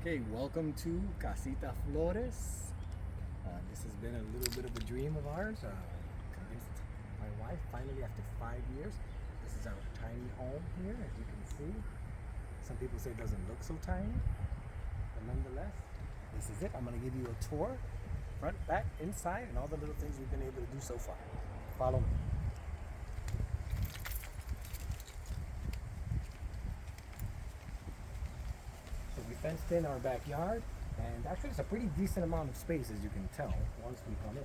Okay, welcome to Casita Flores. This has been a little bit of a dream of ours. Convinced my wife finally after 5 years. This is our tiny home here, as you can see. Some people say it doesn't look so tiny, but nonetheless, this is it. I'm going to give you a tour, front, back, inside, and all the little things we've been able to do so far. Follow me. So we fenced in our backyard, and actually it's a pretty decent amount of space, as you can tell once we come in.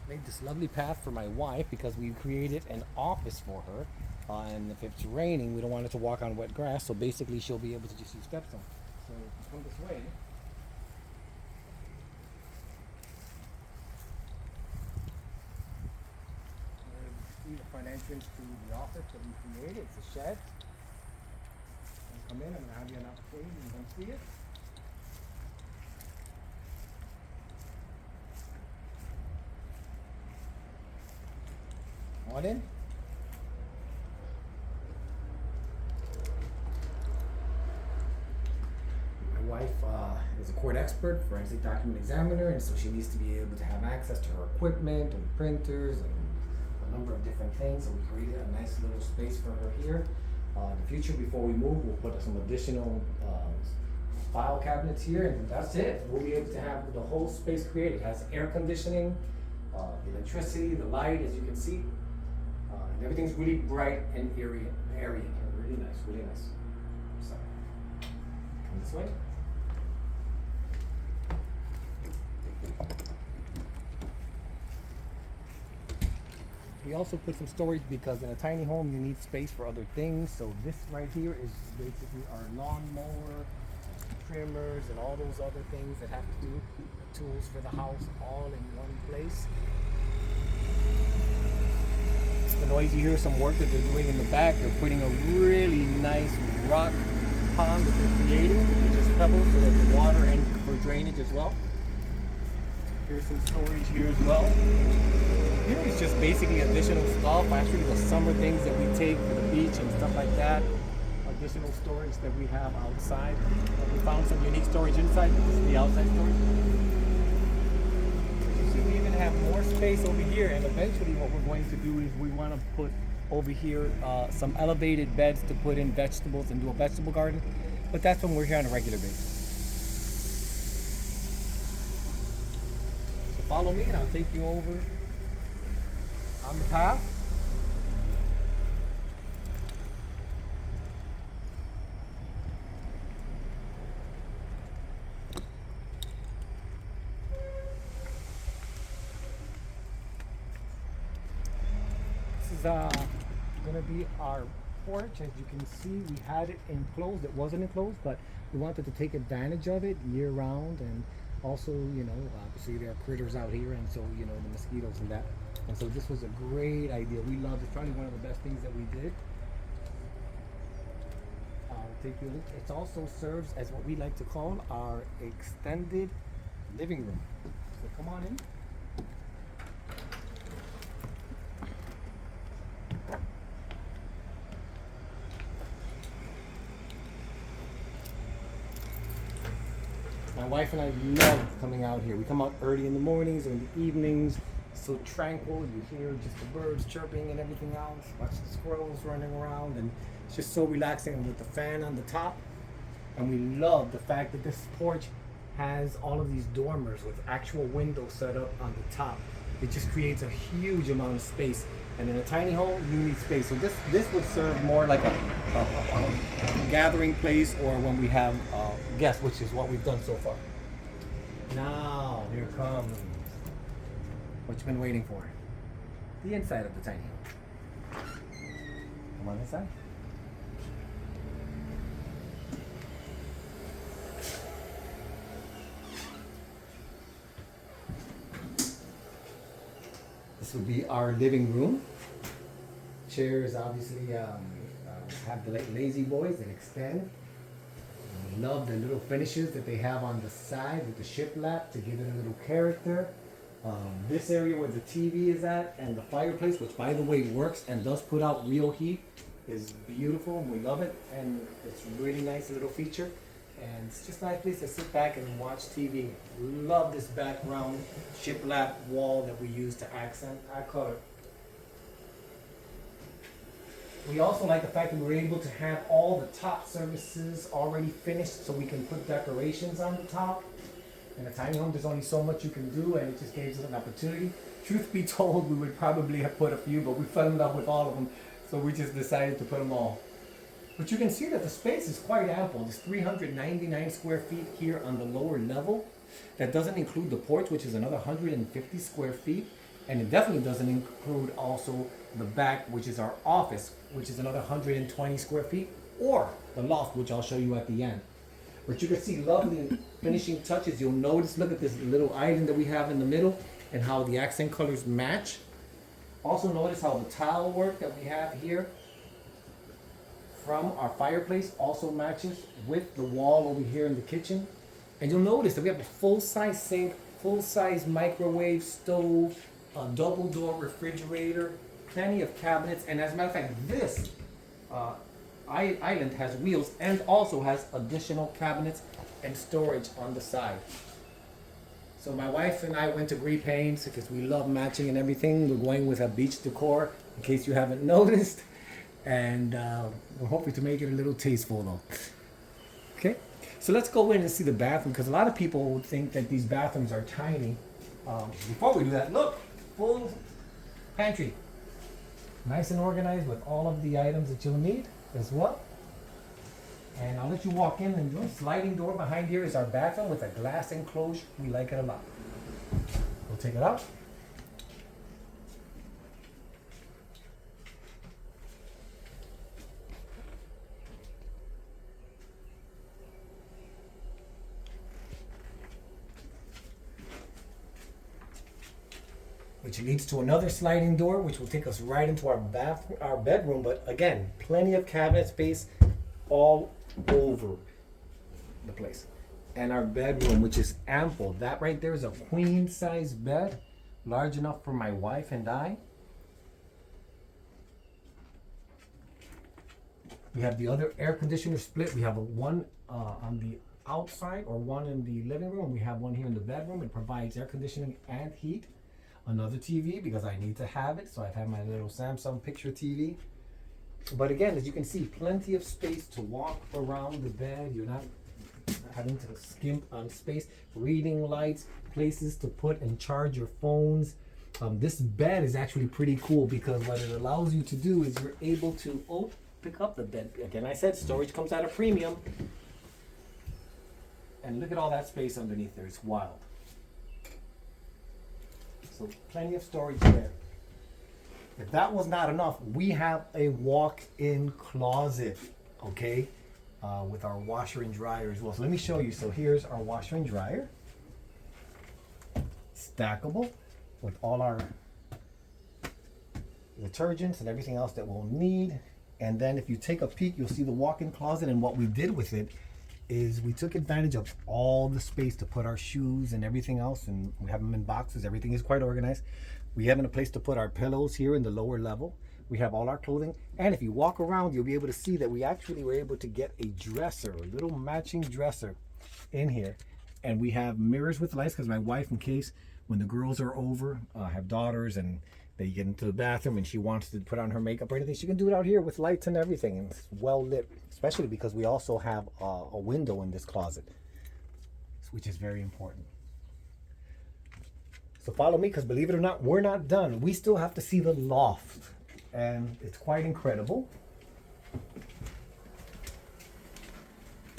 Made this lovely path for my wife because we created an office for her. And if it's raining, we don't want her to walk on wet grass, so basically she'll be able to just use steps on. So if you come this way, see the front entrance to the office that we created. It's a shed. Come in, I'm going to have you an opportunity to come see it. Come on in. My wife is a court expert, forensic document examiner, and so she needs to be able to have access to her equipment and printers and a number of different things. So we created a nice little space for her here. In the future, before we move, we'll put some additional file cabinets here, and that's it. We'll be able to have the whole space created. It has air conditioning, the electricity, the light, as you can see. And everything's really bright and airy in here. Really nice, really nice. So, come this way. We also put some storage because in a tiny home you need space for other things. So this right here is basically our lawnmower, trimmers, and all those other things that have to do tools for the house all in one place. The noise you hear, some work that they're doing in the back. They're putting a really nice rock pond that they're creating, which is pebbles so that the water and for drainage as well. Here's some storage here as well. Here is just basically additional stuff, actually the summer things that we take for the beach and stuff like that. Additional storage that we have outside. We found some unique storage inside, but this is the outside storage. As you see, we even have more space over here, and eventually what we're going to do is we want to put over here some elevated beds to put in vegetables and do a vegetable garden, but that's when we're here on a regular basis. So follow me and I'll take you over on the path. This is going to be our porch. As you can see, we had it enclosed. It wasn't enclosed, but we wanted to take advantage of it year round, and also, obviously there are critters out here, and so, the mosquitoes and that. And so this was a great idea. We loved it. It's probably one of the best things that we did. I'll take you a look. It also serves as what we like to call our extended living room. So come on in. My wife and I love coming out here. We come out early in the mornings or in the evenings. So tranquil. You hear just the birds chirping and everything else. Watch the squirrels running around, and it's just so relaxing. And with the fan on the top, and we love the fact that this porch has all of these dormers with actual windows set up on the top. It just creates a huge amount of space. And in a tiny home, you need space. So this would serve more like a gathering place, or when we have guests, which is what we've done so far. Now, here comes what you've been waiting for. The inside of the tiny home. Come on inside. This would be our living room. Chairs obviously have the lazy boys that extend. Love the little finishes that they have on the side with the shiplap to give it a little character. This area where the TV is at and the fireplace, which by the way works and does put out real heat, is beautiful. We love it, and it's really nice little feature. And it's just a nice place to sit back and watch TV. Love this background shiplap wall that we use to accent our color. We also like the fact that we're able to have all the top surfaces already finished so we can put decorations on the top. In a tiny home, there's only so much you can do, and it just gives us an opportunity. Truth be told, we would probably have put a few, but we fell in love with all of them, so we just decided to put them all. But you can see that the space is quite ample. There's 399 square feet here on the lower level. That doesn't include the porch, which is another 150 square feet. And it definitely doesn't include also the back, which is our office, which is another 120 square feet, or the loft, which I'll show you at the end. But you can see lovely finishing touches. You'll notice, look at this little island that we have in the middle and how the accent colors match. Also notice how the tile work that we have here from our fireplace also matches with the wall over here in the kitchen. And you'll notice that we have a full-size sink, full-size microwave, stove, a double-door refrigerator, plenty of cabinets, and as a matter of fact, this island has wheels and also has additional cabinets and storage on the side. So my wife and I went to Grey Paints because we love matching and everything. We're going with a beach decor, in case you haven't noticed. And we're hoping to make it a little tasteful though. Okay, so let's go in and see the bathroom, because a lot of people would think that these bathrooms are tiny. Before we do that, look, full pantry. Nice and organized with all of the items that you'll need as well. And I'll let you walk in, and the sliding door behind here is our bathroom with a glass enclosure. We like it a lot. We'll take it out. Which leads to another sliding door, which will take us right into our bedroom. But again, plenty of cabinet space all over the place. And our bedroom, which is ample. That right there is a queen size bed, large enough for my wife and I. We have the other air conditioner split. We have one on the outside, or one in the living room. We have one here in the bedroom. It provides air conditioning and heat. Another TV, because I need to have it, so I've had my little Samsung picture TV. But again, as you can see, plenty of space to walk around the bed. You're not having to skimp on space. Reading lights, places to put and charge your phones. This bed is actually pretty cool, because what it allows you to do is you're able to pick up the bed. Again, I said storage comes at a premium. And look at all that space underneath there. It's wild. So plenty of storage there. If that was not enough, we have a walk-in closet, okay, with our washer and dryer as well. So let me show you. So here's our washer and dryer, stackable with all our detergents and everything else that we'll need. And then if you take a peek, you'll see the walk-in closet. And what we did with it is we took advantage of all the space to put our shoes and everything else, and we have them in boxes. Everything is quite organized. We have a place to put our pillows here in the lower level. We have all our clothing, and if you walk around, you'll be able to see that we actually were able to get a dresser, a little matching dresser in here. And we have mirrors with lights, because my wife, in case when the girls are over, have daughters and they get into the bathroom and she wants to put on her makeup or anything, she can do it out here with lights and everything, and it's well lit, especially because we also have a window in this closet, which is very important. So follow me, because believe it or not, we're not done. We still have to see the loft, and it's quite incredible.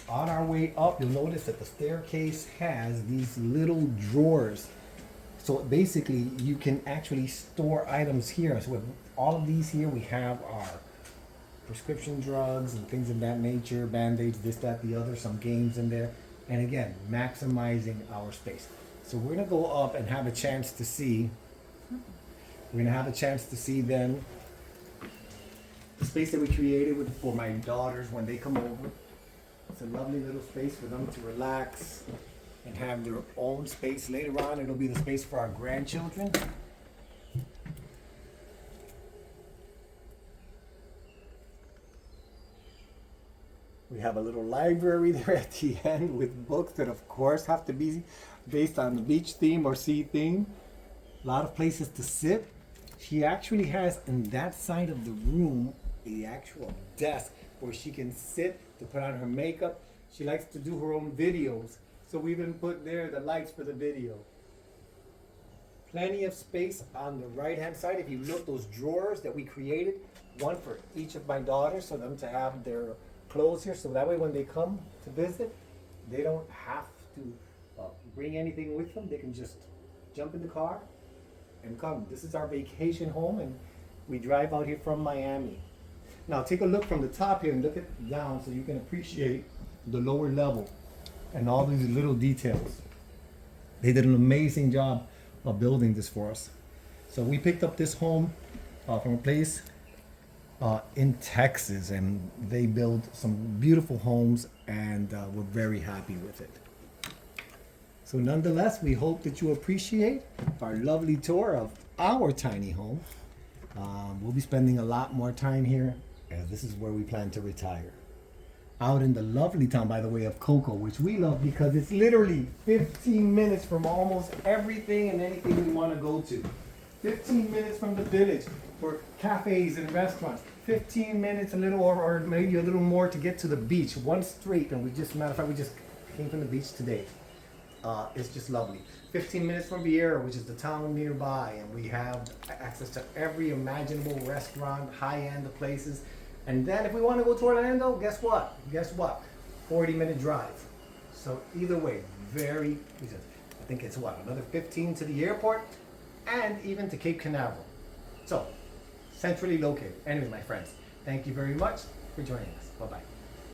On our way up, you'll notice that the staircase has these little drawers. So basically, you can actually store items here. So with all of these here, we have our prescription drugs and things of that nature, band-aids, this, that, the other, some games in there. And again, maximizing our space. So we're gonna go up and have a chance to see, then the space that we created for my daughters when they come over. It's a lovely little space for them to relax, and have their own space later on. It'll be the space for our grandchildren. We have a little library there at the end with books that of course have to be based on the beach theme or sea theme. A lot of places to sit. She actually has in that side of the room the actual desk where she can sit to put on her makeup. She likes to do her own videos, so we even put there the lights for the video. Plenty of space on the right hand side. If you look, those drawers that we created, one for each of my daughters, so them to have their clothes here, so that way when they come to visit, they don't have to bring anything with them. They can just jump in the car and come. This is our vacation home, and we drive out here from Miami. Now take a look from the top here and look it down so you can appreciate the lower level and all these little details. They did an amazing job of building this for us. So we picked up this home from a place in Texas, and they build some beautiful homes, and we're very happy with it. So nonetheless, we hope that you appreciate our lovely tour of our tiny home. We'll be spending a lot more time here, as this is where we plan to retire. Out in the lovely town, by the way, of Cocoa, which we love because it's literally 15 minutes from almost everything and anything we want to go to. 15 minutes from the village for cafes and restaurants. 15 minutes, a little or maybe a little more to get to the beach. One straight, and matter of fact, we just came from the beach today. It's just lovely. 15 minutes from Vieira, which is the town nearby, and we have access to every imaginable restaurant, high-end places. And then if we want to go to Orlando, guess what? 40-minute drive. So either way, I think it's another 15 to the airport and even to Cape Canaveral. So, centrally located. Anyway, my friends, thank you very much for joining us. Bye-bye.